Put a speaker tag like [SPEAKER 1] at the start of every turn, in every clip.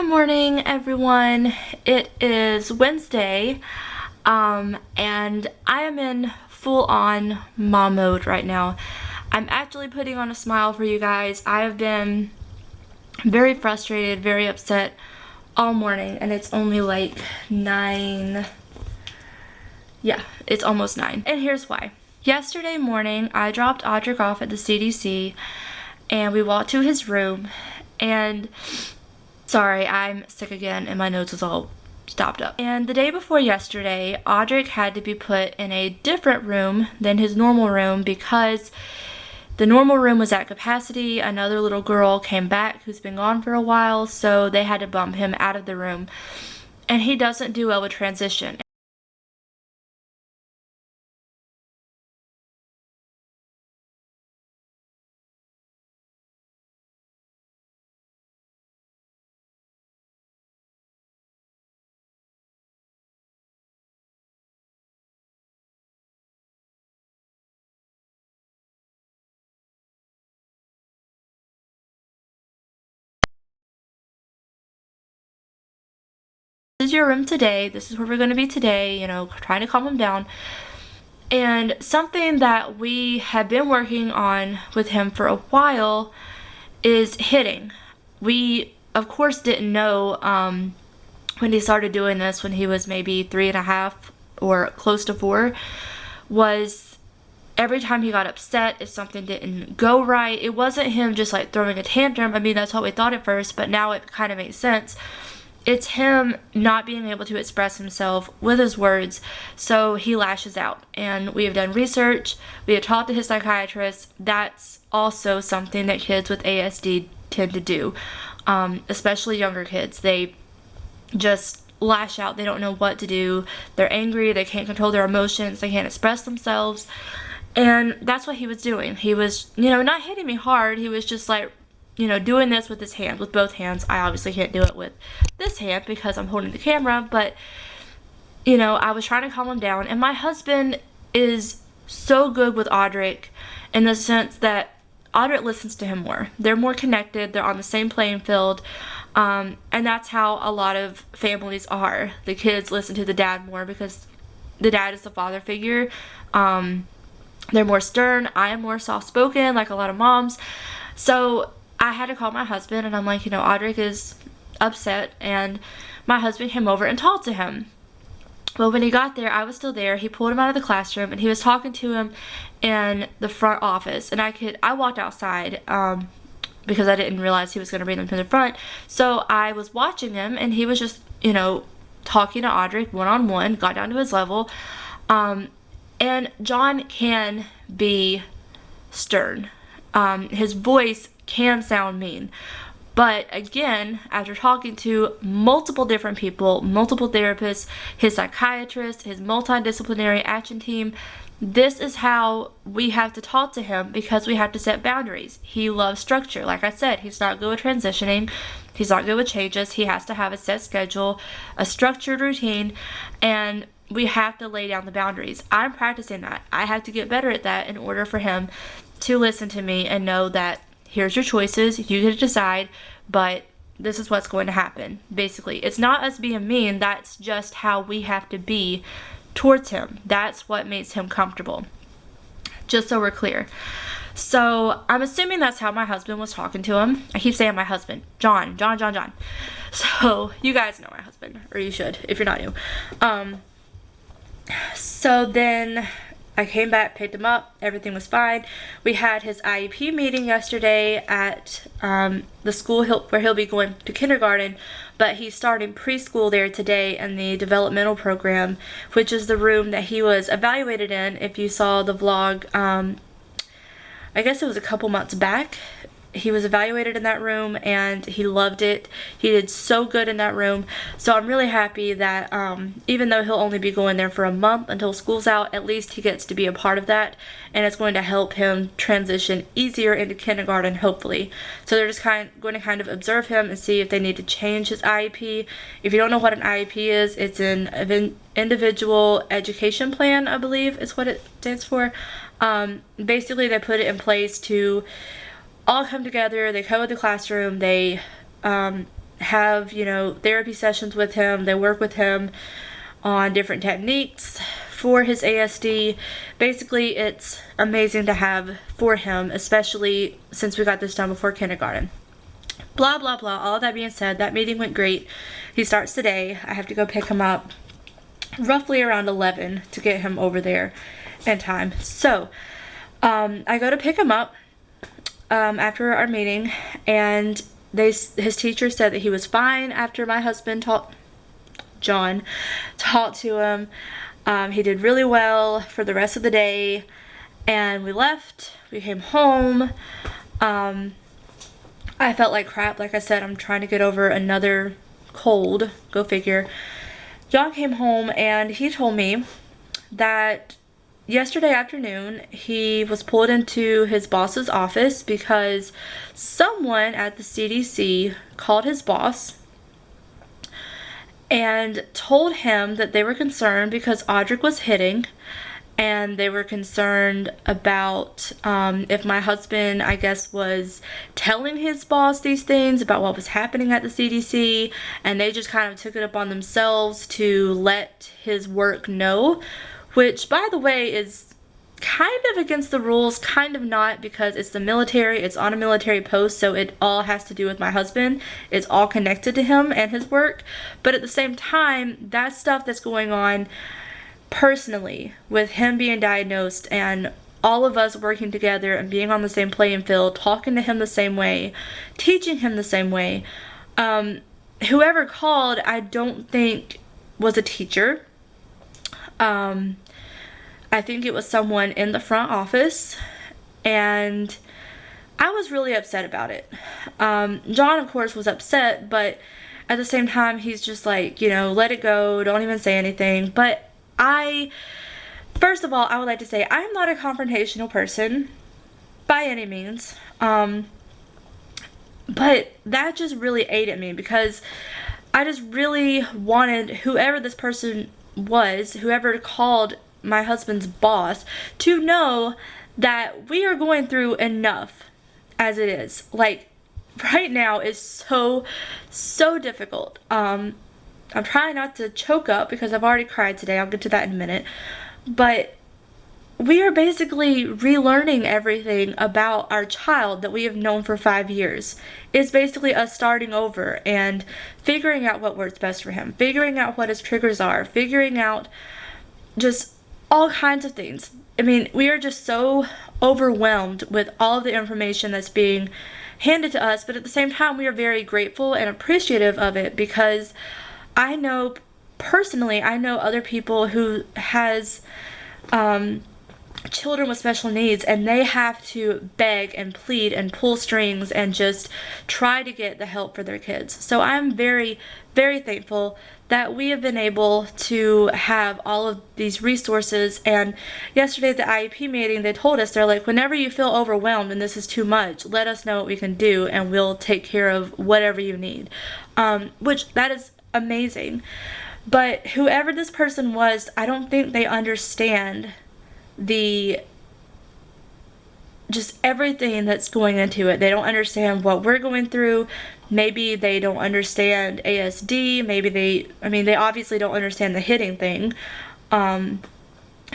[SPEAKER 1] morning, everyone. It is Wednesday, and I am in full-on mom mode right now. I'm actually putting on a smile for you guys. I have been very frustrated, very upset all morning, and it's only like 9. Yeah, it's almost 9. And here's why. Yesterday morning, I dropped Audric off at the CDC, and we walked to his room, and sorry, I'm sick again and my nose is all stopped up. And the day before yesterday, Audric had to be put in a different room than his normal room because the normal room was at capacity. Another little girl came back who's been gone for a while, so they had to bump him out of the room. And he doesn't do well with transition. This is your room today. This is where we're going to be today, trying to calm him down. And something that we have been working on with him for a while is hitting. We, of course, didn't know when he started doing this, when he was maybe 3.5 or close to 4, was every time he got upset, if something didn't go right, it wasn't him just like throwing a tantrum. I mean, that's what we thought at first, but now it kind of makes sense. It's him not being able to express himself with his words, so he lashes out. And we have done research, we have talked to his psychiatrist. That's also something that kids with ASD tend to do, especially younger kids. They just lash out. They don't know what to do. They're angry, they can't control their emotions, they can't express themselves. And that's what he was doing. He was, not hitting me hard. He was just like, doing this with his hand, with both hands. I obviously can't do it with this hand because I'm holding the camera, but, I was trying to calm him down. And my husband is so good with Audric in the sense that Audric listens to him more. They're more connected. They're on the same playing field. And that's how a lot of families are. The kids listen to the dad more because the dad is the father figure. They're more stern. I am more soft-spoken, like a lot of moms. So I had to call my husband, and I'm like, Audric is upset, and my husband came over and talked to him. Well, when he got there, I was still there. He pulled him out of the classroom, and he was talking to him in the front office, and I walked outside, because I didn't realize he was going to bring them to the front. So I was watching him, and he was just, talking to Audric one-on-one, got down to his level, and John can be stern. His voice can sound mean. But again, after talking to multiple different people, multiple therapists, his psychiatrist, his multidisciplinary action team, this is how we have to talk to him because we have to set boundaries. He loves structure. Like I said, he's not good with transitioning. He's not good with changes. He has to have a set schedule, a structured routine, and we have to lay down the boundaries. I'm practicing that. I have to get better at that in order for him to listen to me and know that here's your choices, you get to decide, but this is what's going to happen. Basically, it's not us being mean, that's just how we have to be towards him. That's what makes him comfortable. Just so we're clear. So I'm assuming that's how my husband was talking to him. I keep saying my husband. John. So you guys know my husband, or you should if you're not new. So then I came back, picked him up, everything was fine. We had his IEP meeting yesterday at the school where he'll be going to kindergarten, but he's starting preschool there today in the developmental program, which is the room that he was evaluated in. If you saw the vlog, I guess it was a couple months back, he was evaluated in that room and he loved it. He did so good in that room. So I'm really happy that even though he'll only be going there for a month until school's out, at least he gets to be a part of that, and it's going to help him transition easier into kindergarten, hopefully. So they're just going to kind of observe him and see if they need to change his IEP. If you don't know what an IEP is, it's an individual education plan, I believe is what it stands for. Basically they put it in place to all come together, they cover the classroom, they have, therapy sessions with him. They work with him on different techniques for his ASD. Basically, it's amazing to have for him, especially since we got this done before kindergarten. Blah, blah, blah. All that being said, that meeting went great. He starts today. I have to go pick him up roughly around 11 to get him over there in time. So, I go to pick him up after our meeting, and his teacher said that he was fine after my husband John talked to him. He did really well for the rest of the day, and we left. We came home. I felt like crap. Like I said, I'm trying to get over another cold. Go figure. John came home and he told me that yesterday afternoon he was pulled into his boss's office because someone at the CDC called his boss and told him that they were concerned because Audric was hitting, and they were concerned about if my husband, I guess, was telling his boss these things about what was happening at the CDC, and they just kind of took it upon themselves to let his work know, which, by the way, is kind of against the rules, kind of not, because it's the military, it's on a military post, so it all has to do with my husband. It's all connected to him and his work, but at the same time, that stuff that's going on personally with him being diagnosed and all of us working together and being on the same playing field, talking to him the same way, teaching him the same way, whoever called, I don't think was a teacher. I think it was someone in the front office, and I was really upset about it. John, of course, was upset, but at the same time, he's just like, let it go, don't even say anything. But first of all, I would like to say I'm not a confrontational person by any means. But that just really ate at me because I just really wanted whoever this person was, whoever called my husband's boss, to know that we are going through enough as it is. Like, right now is so difficult. I'm trying not to choke up because I've already cried today. I'll get to that in a minute. But we are basically relearning everything about our child that we have known for 5 years. It's basically us starting over and figuring out what works best for him, figuring out what his triggers are, figuring out just all kinds of things. I mean, we are just so overwhelmed with all of the information that's being handed to us, but at the same time, we are very grateful and appreciative of it because I know personally, I know other people who has children with special needs, and they have to beg and plead and pull strings and just try to get the help for their kids. So I'm very, very thankful that we have been able to have all of these resources. And yesterday at the IEP meeting, they told us, they're like, whenever you feel overwhelmed and this is too much, let us know what we can do and we'll take care of whatever you need. Which that is amazing. But whoever this person was, I don't think they understand just everything that's going into it. They don't understand what we're going through. Maybe they don't understand ASD. Maybe they obviously don't understand the hitting thing.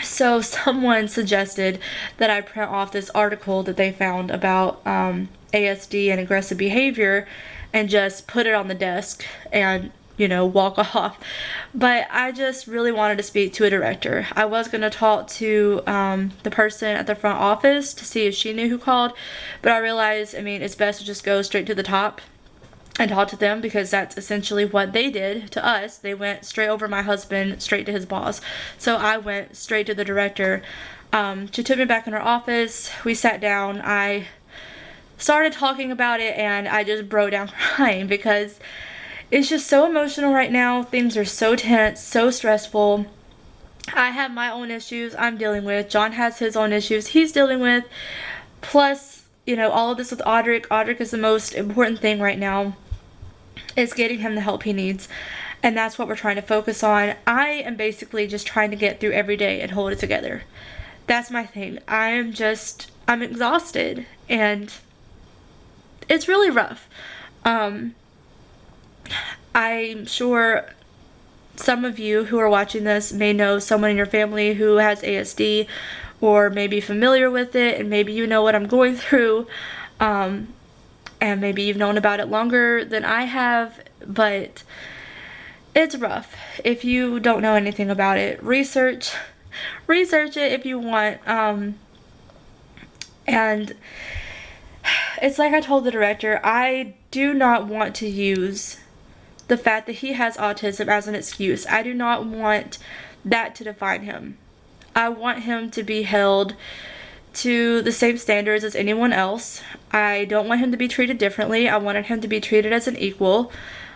[SPEAKER 1] So someone suggested that I print off this article that they found about ASD and aggressive behavior and just put it on the desk and walk off. But I just really wanted to speak to a director. I was going to talk to the person at the front office to see if she knew who called, but I realized, it's best to just go straight to the top and talk to them because that's essentially what they did to us. They went straight over my husband, straight to his boss. So I went straight to the director. She took me back in her office. We sat down. I started talking about it, and I just broke down crying because it's just so emotional right now. Things are so tense, so stressful. I have my own issues I'm dealing with. John has his own issues he's dealing with. Plus, all of this with Audric. Audric is the most important thing right now. It's getting him the help he needs. And that's what we're trying to focus on. I am basically just trying to get through every day and hold it together. That's my thing. I'm exhausted. And it's really rough. I'm sure some of you who are watching this may know someone in your family who has ASD, or may be familiar with it, and maybe you know what I'm going through, and maybe you've known about it longer than I have, but it's rough. If you don't know anything about it, research it if you want. And it's like I told the director, I do not want to use the fact that he has autism as an excuse. I do not want that to define him. I want him to be held to the same standards as anyone else. I don't want him to be treated differently. I wanted him to be treated as an equal,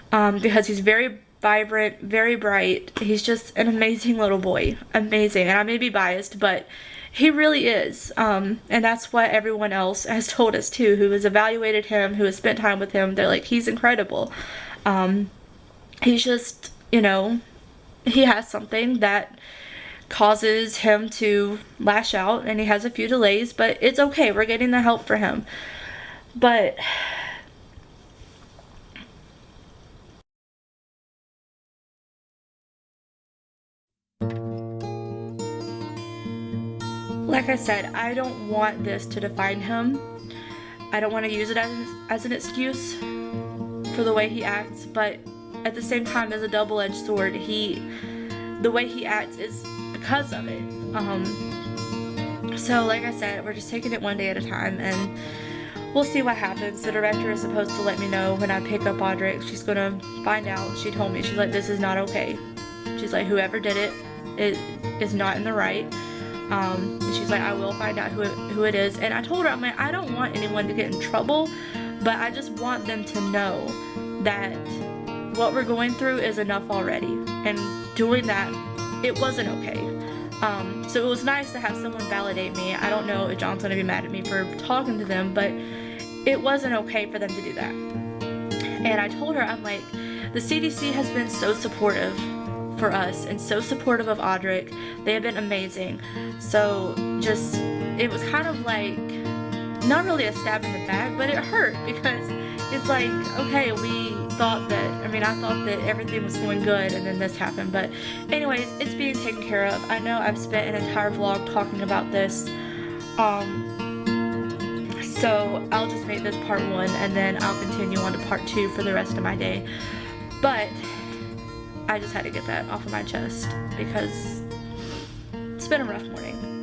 [SPEAKER 1] because he's very vibrant, very bright. He's just an amazing little boy. Amazing. And I may be biased, but he really is. And that's what everyone else has told us too, who has evaluated him, who has spent time with him. They're like, he's incredible. He's just, you know, he has something that causes him to lash out, and he has a few delays, but it's okay. We're getting the help for him. But like I said, I don't want this to define him. I don't want to use it as an excuse for the way he acts, but at the same time, as a double-edged sword, the way he acts is because of it. So like I said, we're just taking it one day at a time, and we'll see what happens. The director is supposed to let me know when I pick up Audric. She's gonna find out. She told me, she's like, this is not okay. She's like, whoever did it is not in the right. And she's like, I will find out who it is. And I told her, I'm like, I don't want anyone to get in trouble, but I just want them to know that what we're going through is enough already. And doing that, it wasn't okay. So it was nice to have someone validate me. I don't know if John's gonna be mad at me for talking to them, but it wasn't okay for them to do that. And I told her, I'm like, the CDC has been so supportive for us and so supportive of Audric. They have been amazing. So just, it was kind of like, not really a stab in the back, but it hurt, because it's like, okay, we thought that, I thought that everything was going good, and then this happened. But anyways, it's being taken care of. I know I've spent an entire vlog talking about this, so I'll just make this part 1, and then I'll continue on to part 2 for the rest of my day. But I just had to get that off of my chest, because it's been a rough morning.